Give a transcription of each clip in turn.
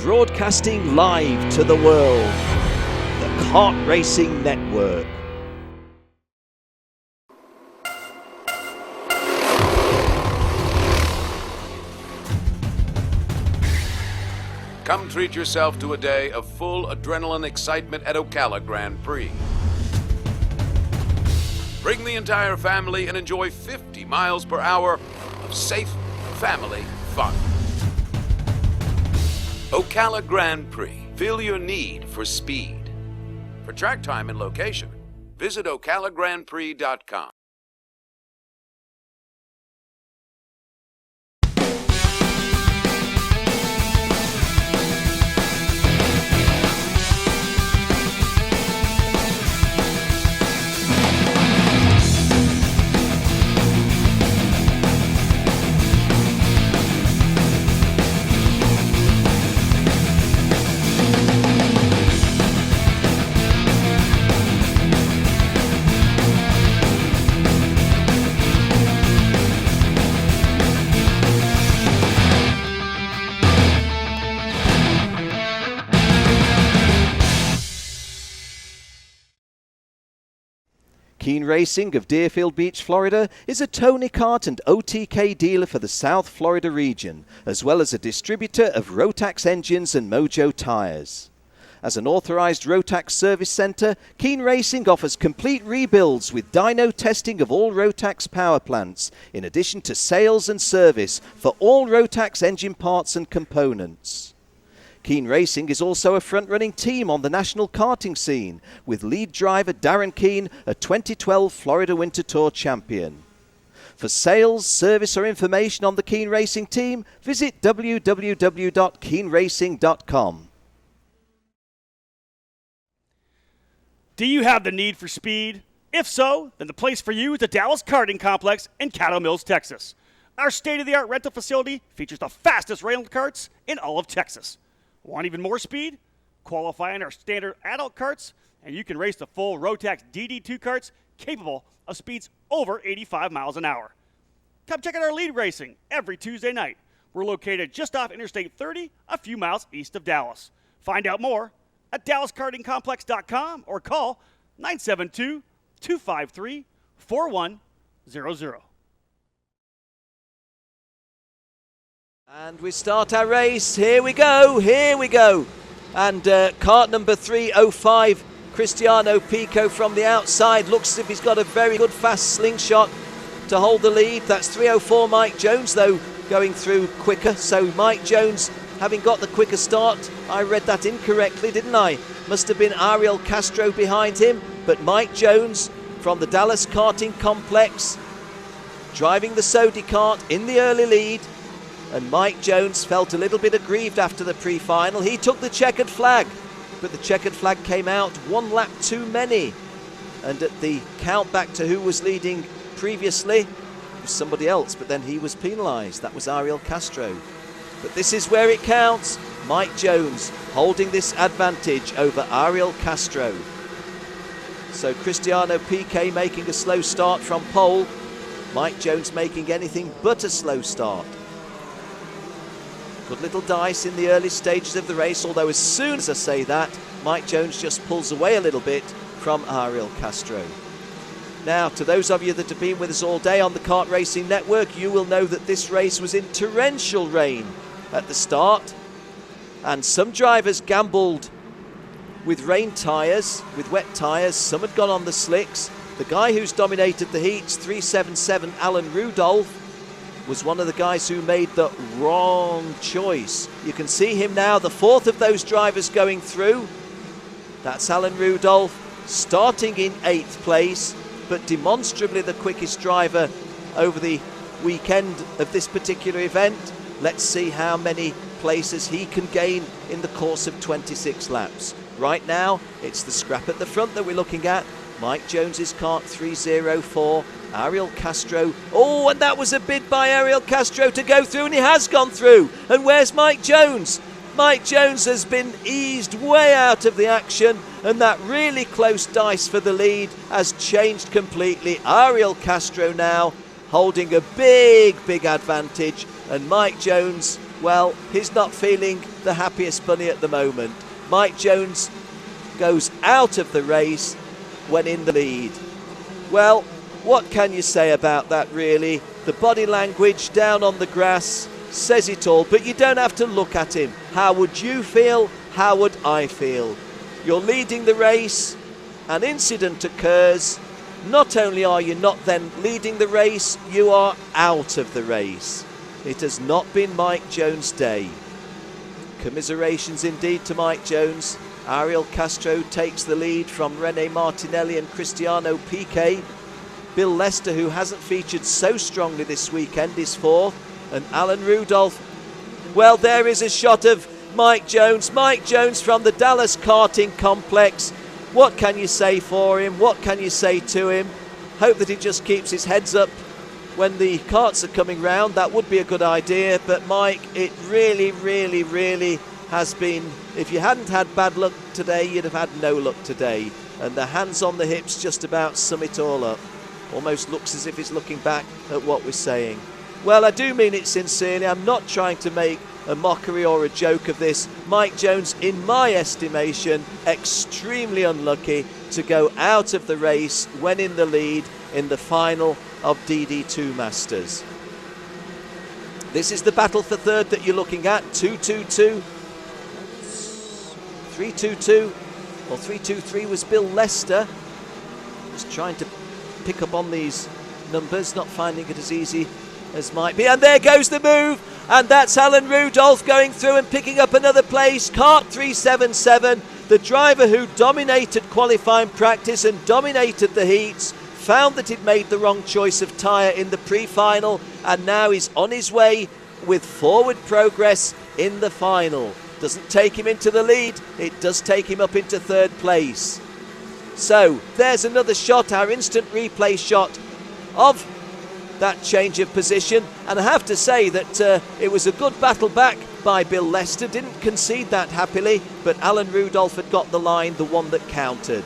broadcasting live to the world, the Kart Racing Network. Come treat yourself to a day of full adrenaline excitement at Ocala Grand Prix. Bring the entire family and enjoy 50 miles per hour of safe family fun. Ocala Grand Prix. Feel your need for speed. For track time and location, visit ocalagrandprix.com. Keen Racing of Deerfield Beach, Florida is a Tony Kart and OTK dealer for the South Florida region, as well as a distributor of Rotax engines and Mojo tires. As an authorized Rotax service center, Keen Racing offers complete rebuilds with dyno testing of all Rotax power plants, in addition to sales and service for all Rotax engine parts and components. Keen Racing is also a front-running team on the national karting scene, with lead driver Darren Keen, a 2012 Florida Winter Tour champion. For sales, service or information on the Keen Racing team, visit www.keenracing.com. Do you have the need for speed? If so, then the place for you is the Dallas Karting Complex in Cattle Mills, Texas. Our state-of-the-art rental facility features the fastest rental karts in all of Texas. Want even more speed? Qualify in our standard adult karts, and you can race the full Rotax DD2 karts capable of speeds over 85 miles an hour. Come check out our lead racing every Tuesday night. We're located just off Interstate 30, a few miles east of Dallas. Find out more at DallasKartingComplex.com or call 972-253-4100. And we start our race. Here we go. And kart number 305, Cristiano Pico from the outside. Looks as if he's got a very good fast slingshot to hold the lead. That's 304 Mike Jones, though, going through quicker. So Mike Jones having got the quicker start. I read that incorrectly, didn't I? Must have been Ariel Castro behind him. But Mike Jones from the Dallas Karting Complex driving the Sodi kart in the early lead. And Mike Jones felt a little bit aggrieved after the pre-final. He took the checkered flag, but the checkered flag came out one lap too many. And at the count back to who was leading previously, it was somebody else, but then he was penalised. That was Ariel Castro. But this is where it counts. Mike Jones holding this advantage over Ariel Castro. So Cristiano Piqué making a slow start from pole. Mike Jones making anything but a slow start. Good little dice in the early stages of the race, although as soon as I say that, Mike Jones just pulls away a little bit from Ariel Castro. Now, to those of you that have been with us all day on the Kart Racing Network, you will know that this race was in torrential rain at the start, and some drivers gambled with rain tyres, with wet tyres. Some had gone on the slicks. The guy who's dominated the heats, 377 Alan Rudolph, was one of the guys who made the wrong choice. You can see him now, the fourth of those drivers going through. That's Alan Rudolph, starting in 8th place, but demonstrably the quickest driver over the weekend of this particular event. Let's see how many places he can gain in the course of 26 laps. Right now, it's the scrap at the front that we're looking at. Mike Jones's kart 304, Ariel Castro. Oh, and that was a bid by Ariel Castro to go through, and he has gone through. And where's Mike Jones? Mike Jones has been eased way out of the action, and that really close dice for the lead has changed completely. Ariel Castro now holding a big advantage, and Mike Jones well, he's not feeling the happiest bunny at the moment. Mike Jones goes out of the race when in the lead. Well, what can you say about that, really? The body language down on the grass says it all, but you don't have to look at him. How would you feel? How would I feel? You're leading the race, an incident occurs. Not only are you not then leading the race, you are out of the race. It has not been Mike Jones' day. Commiserations indeed to Mike Jones. Ariel Castro takes the lead from Rene Martinelli and Cristiano Piquet. Bill Lester, who hasn't featured so strongly this weekend, is fourth. And Alan Rudolph. Well, there is a shot of Mike Jones. Mike Jones from the Dallas Karting Complex. What can you say for him? What can you say to him? Hope that he just keeps his heads up when the karts are coming round. That would be a good idea. But Mike, it really, really, really has been, if you hadn't had bad luck today, you'd have had no luck today. And the hands on the hips just about sum it all up. Almost looks as if he's looking back at what we're saying. Well, I do mean it sincerely. I'm not trying to make a mockery or a joke of this. Mike Jones, in my estimation, extremely unlucky to go out of the race when in the lead in the final of DD2 Masters. This is the battle for third that you're looking at. 2-2-2, 3-2-2, or 3-2-3 was Bill Lester. Just trying to pick up on these numbers, not finding it as easy as might be. And there goes the move, and that's Alan Rudolph going through and picking up another place. Kart 377, the driver who dominated qualifying practice and dominated the heats, found that he'd made the wrong choice of tyre in the pre-final, and now he's on his way with forward progress in the final. Doesn't take him into the lead, it does take him up into third place. So there's another shot, our instant replay shot of that change of position, and I have to say that it was a good battle back by Bill Lester. Didn't concede that happily, but Alan Rudolph had got the line, the one that counted.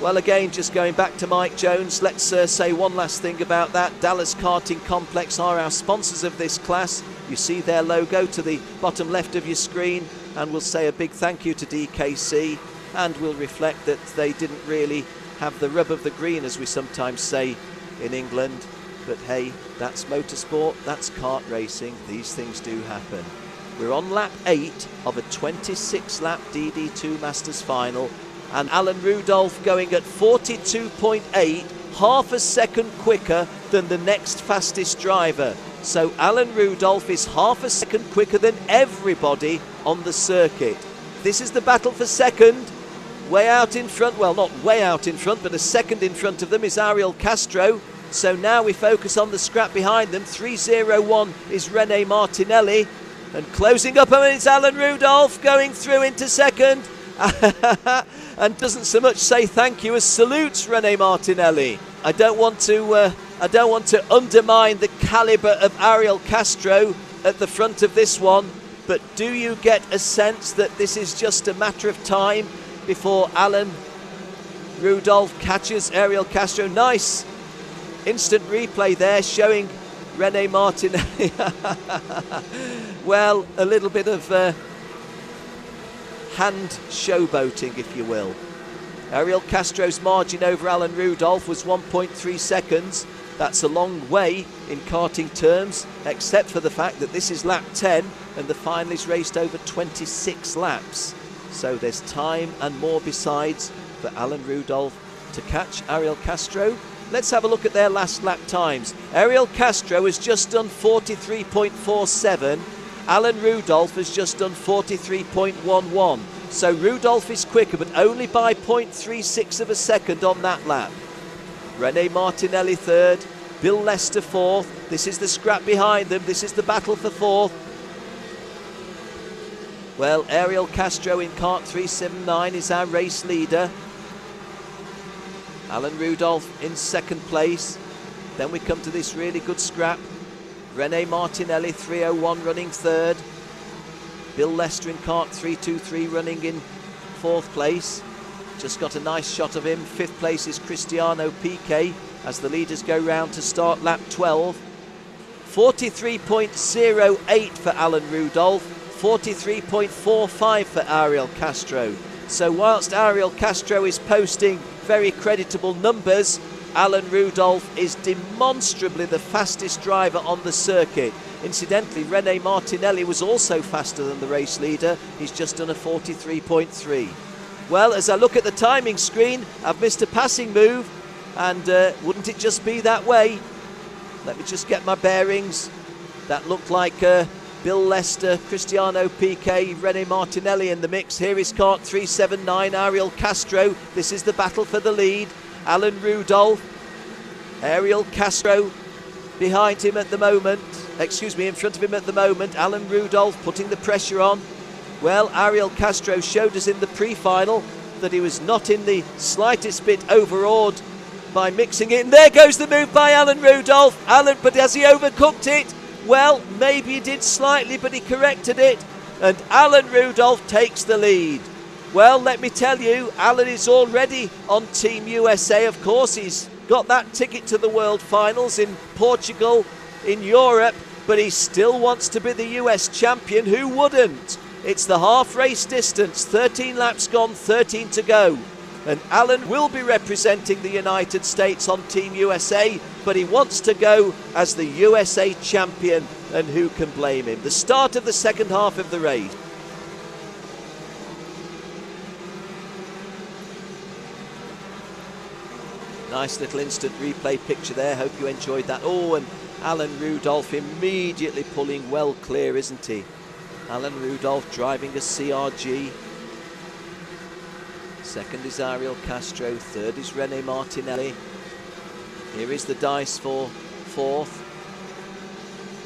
Well, again, just going back to Mike Jones, let's say one last thing about that. Dallas Karting Complex are our sponsors of this class. You see their logo to the bottom left of your screen, and we'll say a big thank you to DKC, and we'll reflect that they didn't really have the rub of the green, as we sometimes say in England. But hey, that's motorsport, that's kart racing, these things do happen. We're on lap 8 of a 26-lap DD2 Masters final, and Alan Rudolph going at 42.8, half a second quicker than the next fastest driver. So Alan Rudolph is half a second quicker than everybody on the circuit. This is the battle for second. Way out in front, well, not way out in front, but a second in front of them is Ariel Castro. So now we focus on the scrap behind them. 301 is Rene Martinelli. And closing up on it's Alan Rudolph going through into second. And doesn't so much say thank you as salutes Rene Martinelli. I don't want to undermine the calibre of Ariel Castro at the front of this one, but do you get a sense that this is just a matter of time before Alan Rudolph catches Ariel Castro? Nice instant replay there showing Rene Martinelli. Well, a little bit of hand showboating, if you will. Ariel Castro's margin over Alan Rudolph was 1.3 seconds. That's a long way in karting terms, except for the fact that this is lap 10 and the final is raced over 26 laps. So there's time and more besides for Alan Rudolph to catch Ariel Castro. Let's have a look at their last lap times. Ariel Castro has just done 43.47. Alan Rudolph has just done 43.11. So Rudolph is quicker, but only by 0.36 of a second on that lap. Rene Martinelli third, Bill Lester fourth. This is the scrap behind them. This is the battle for fourth. Well, Ariel Castro in Kart 379 is our race leader. Alan Rudolph in second place. Then we come to this really good scrap. Rene Martinelli 301 running third. Bill Lester in Kart 323 running in fourth place. Just got a nice shot of him. Fifth place is Cristiano Piquet as the leaders go round to start lap 12. 43.08 for Alan Rudolph, 43.45 for Ariel Castro. So whilst Ariel Castro is posting very creditable numbers, Alan Rudolph is demonstrably the fastest driver on the circuit. Incidentally, Rene Martinelli was also faster than the race leader. He's just done a 43.3. Well, as I look at the timing screen, I've missed a passing move, and wouldn't it just be that way? Let me just get my bearings. That looked like Bill Lester, Cristiano Piquet, Rene Martinelli in the mix. Here is Kart 379, Ariel Castro. This is the battle for the lead. Alan Rudolph, Ariel Castro behind him at the moment. Excuse me, in front of him at the moment. Alan Rudolph putting the pressure on. Well, Ariel Castro showed us in the pre-final that he was not in the slightest bit overawed by mixing it. And there goes the move by Alan Rudolph. But has he overcooked it? Well, maybe he did slightly, but he corrected it. And Alan Rudolph takes the lead. Well, let me tell you, Alan is already on Team USA, of course. He's got that ticket to the World Finals in Portugal, in Europe, but he still wants to be the US champion. Who wouldn't? It's the half race distance, 13 laps gone, 13 to go. And Alan will be representing the United States on Team USA, but he wants to go as the USA champion, and who can blame him? The start of the second half of the race. Nice little instant replay picture there. Hope you enjoyed that. Oh, and Alan Rudolph immediately pulling well clear, isn't he? Alan Rudolph driving a CRG. Second is Ariel Castro. Third is Rene Martinelli. Here is the dice for fourth.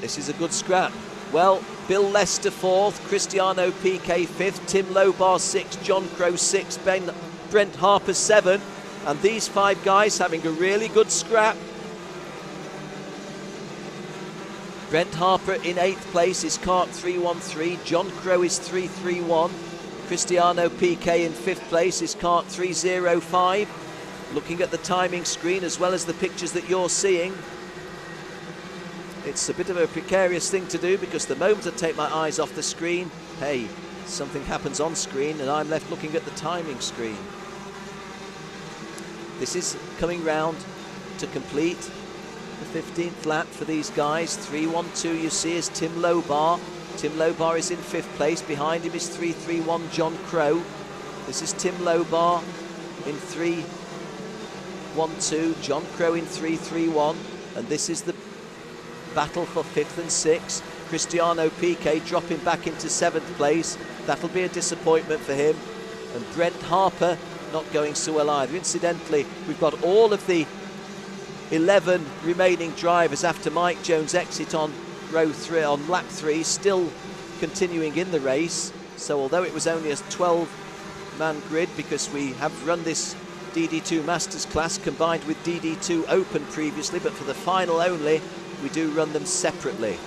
This is a good scrap. Well, Bill Lester fourth, Cristiano Piquet fifth, Tim Lobar sixth, John Crow sixth, Brent Harper seventh. And these five guys having a really good scrap. Brent Harper in 8th place is Kart 313. John Crow is 331. Cristiano Piquet in 5th place is Kart 305. Looking at the timing screen as well as the pictures that you're seeing, it's a bit of a precarious thing to do, because the moment I take my eyes off the screen, hey, something happens on screen and I'm left looking at the timing screen. This is coming round to complete the 15th lap for these guys. 312 you see is Tim Lobar. Tim Lobar is in 5th place. Behind him is 331 John Crow. This is Tim Lobar in 312, John Crow in 331. And this is the battle for 5th and 6th. Cristiano Piquet dropping back into 7th place. That'll be a disappointment for him. And Brent Harper not going so well either. Incidentally, we've got all of the 11 remaining drivers after Mike Jones' exit on row 3 on lap 3 still continuing in the race. So although it was only a 12-man grid, because we have run this DD2 Masters class combined with DD2 Open previously, but for the final only we do run them separately.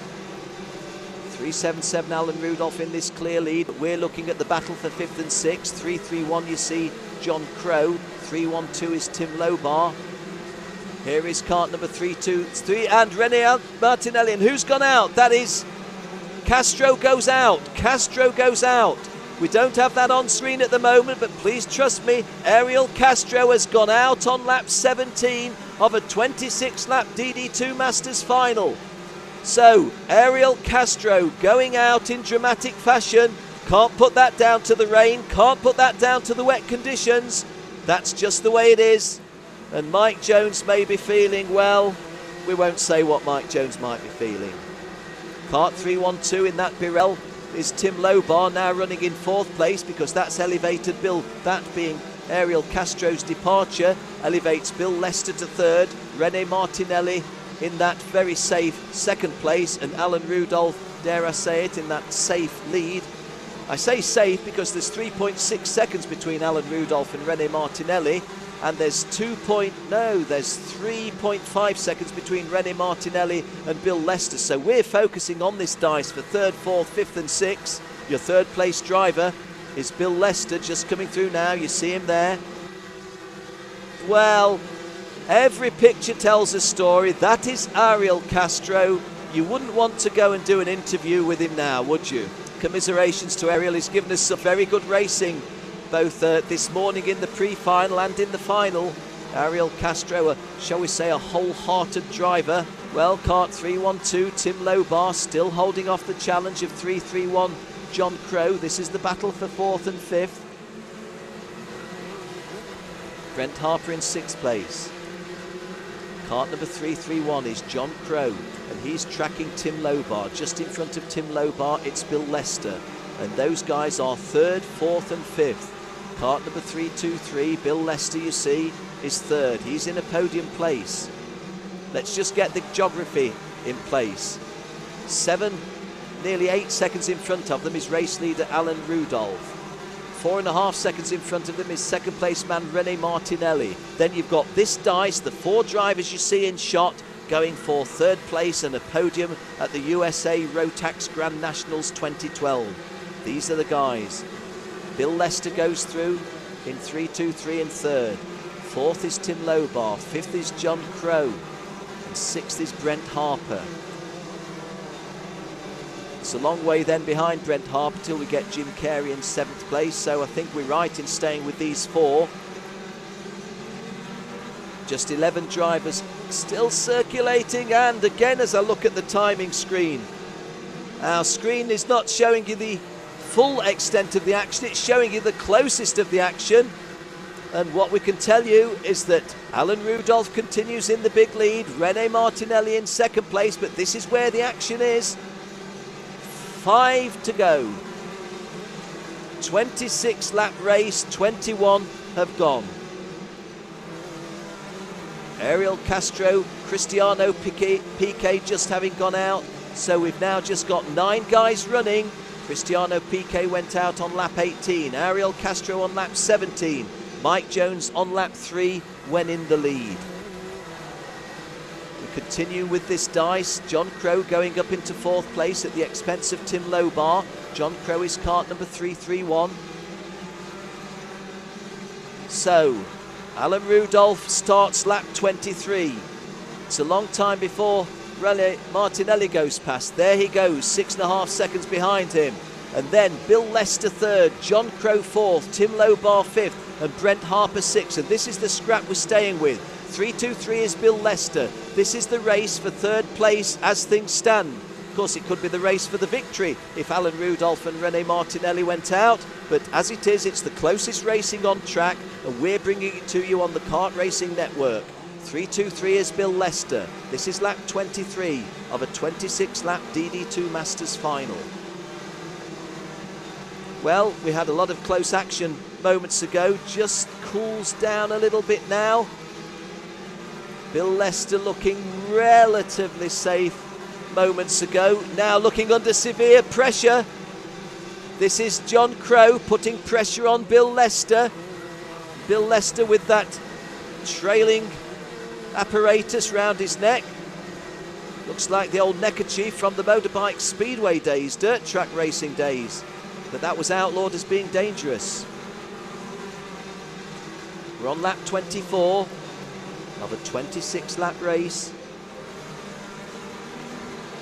377 Alan Rudolph in this clear lead, but we're looking at the battle for 5th and 6th. 331 you see John Crow, 312 is Tim Lobar. Here is Kart number 323 and Rene Martinelli. And who's gone out? That is Castro goes out. Castro goes out. We don't have that on screen at the moment, but please trust me, Ariel Castro has gone out on lap 17 of a 26-lap DD2 Masters final. So, Ariel Castro going out in dramatic fashion. Can't put that down to the rain, can't put that down to the wet conditions. That's just the way it is. And Mike Jones may be feeling, well, we won't say what Mike Jones might be feeling. Kart 312 in that Birel is Tim Lobar, now running in 4th place, because that's elevated Bill, that being Ariel Castro's departure, elevates Bill Lester to 3rd, Rene Martinelli in that very safe 2nd place, and Alan Rudolph, dare I say it, in that safe lead. I say safe because there's 3.6 seconds between Alan Rudolph and Rene Martinelli, and there's 3.5 seconds between Rene Martinelli and Bill Lester. So we're focusing on this dice for 3rd, 4th, 5th and 6th. Your 3rd place driver is Bill Lester, just coming through now. You see him there. Well, every picture tells a story. That is Ariel Castro. You wouldn't want to go and do an interview with him now, would you? Commiserations to Ariel. He's given us some very good racing, both this morning in the pre-final and in the final. Ariel Castro, shall we say, a wholehearted driver. Well, Kart 312, Tim Lobar still holding off the challenge of 331 John Crow. This is the battle for 4th and 5th. Brent Harper in 6th place. Kart number 331 is John Crow, and he's tracking Tim Lobar. Just in front of Tim Lobar, it's Bill Lester, and those guys are 3rd, 4th and 5th. Kart number 323, Bill Lester, you see, is 3rd. He's in a podium place. Let's just get the geography in place. 7, nearly 8 seconds in front of them is race leader Alan Rudolph. 4.5 seconds in front of them is second place man Rene Martinelli. Then you've got this dice, the 4 drivers you see in shot, going for 3rd place and a podium at the USA Rotax Grand Nationals 2012. These are the guys. Bill Lester goes through in 3-2-3 and 3rd. 4th is Tim Lobar, 5th is John Crow, and 6th is Brent Harper. It's a long way then behind Brent Harper till we get Jim Carey in 7th place, so I think we're right in staying with these 4. Just 11 drivers still circulating, and again as I look at the timing screen, our screen is not showing you the full extent of the action, it's showing you the closest of the action. And what we can tell you is that Alan Rudolph continues in the big lead, Rene Martinelli in 2nd place, but this is where the action is. 5 to go. 26 lap race, 21 have gone. Ariel Castro, Cristiano Piquet just having gone out, so we've now just got 9 guys running. Cristiano Piquet went out on lap 18, Ariel Castro on lap 17, Mike Jones on lap 3 when in the lead. We continue with this dice. John Crow going up into 4th place at the expense of Tim Lobar. John Crow is kart number 331. So, Alan Rudolph starts lap 23. It's a long time before Rene Martinelli goes past. There he goes, 6.5 seconds behind him. And then Bill Lester 3rd, John Crow 4th, Tim Lobar 5th, and Brent Harper 6th. And this is the scrap we're staying with. 3-2-3 is Bill Lester. This is the race for 3rd place as things stand. Of course, it could be the race for the victory if Alan Rudolph and Rene Martinelli went out. But as it is, it's the closest racing on track, and we're bringing it to you on the Kart Racing Network. 3-2-3 is Bill Lester. This is lap 23 of a 26-lap DD2 Masters final. Well, we had a lot of close action moments ago, just cools down a little bit now. Bill Lester looking relatively safe moments ago, now looking under severe pressure. This is John Crow putting pressure on Bill Lester. Bill Lester with that trailing apparatus round his neck. Looks like the old neckerchief from the motorbike speedway days, dirt track racing days. But that was outlawed as being dangerous. We're on lap 24 of a 26-lap race.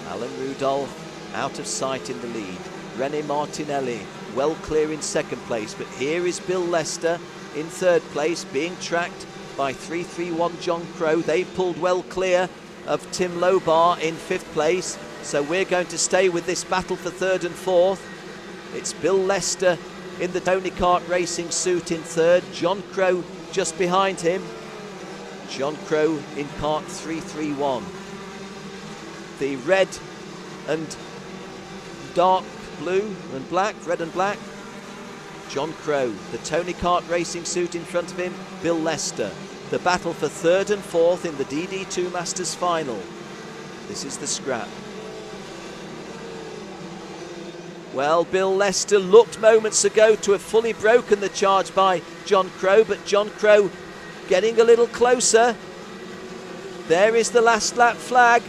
Alan Rudolph out of sight in the lead. Rene Martinelli well clear in 2nd place, but here is Bill Lester in 3rd place, being tracked by 331 John Crow. They've pulled well clear of Tim Lobar in 5th place, so we're going to stay with this battle for 3rd and 4th. It's Bill Lester in the Tony Kart Racing suit in 3rd, John Crow just behind him. John Crow in kart 331. The red and dark blue and black, red and black, John Crow. The Tony Kart Racing suit in front of him, Bill Lester. The battle for 3rd and 4th in the DD2 Masters final. This is the scrap. Well, Bill Lester looked moments ago to have fully broken the charge by John Crow, but John Crow getting a little closer. There is the last lap flag.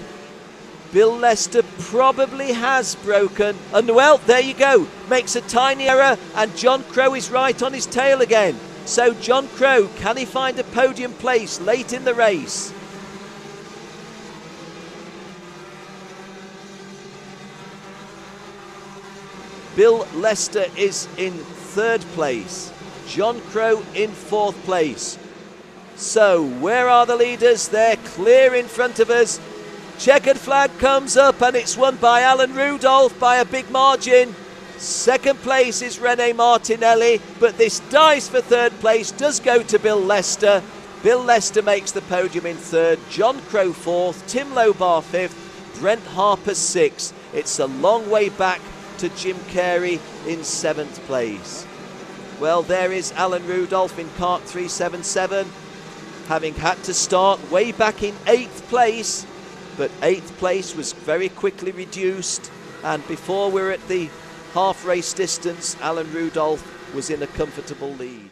Bill Lester probably has broken, and well, there you go, makes a tiny error, and John Crow is right on his tail again. So John Crow, can he find a podium place late in the race? Bill Lester is in 3rd place. John Crow in 4th place. So, where are the leaders? They're clear in front of us. Checkered flag comes up and it's won by Alan Rudolph by a big margin. 2nd place is Rene Martinelli, but this dies for 3rd place, does go to Bill Lester. Bill Lester makes the podium in 3rd, John Crow 4th, Tim Lobar 5th, Brent Harper 6th. It's a long way back to Jim Carey in 7th place. Well, there is Alan Rudolph in Kart 377, having had to start way back in 8th place, but 8th place was very quickly reduced, and before we're at the half race distance, Alan Rudolph was in a comfortable lead.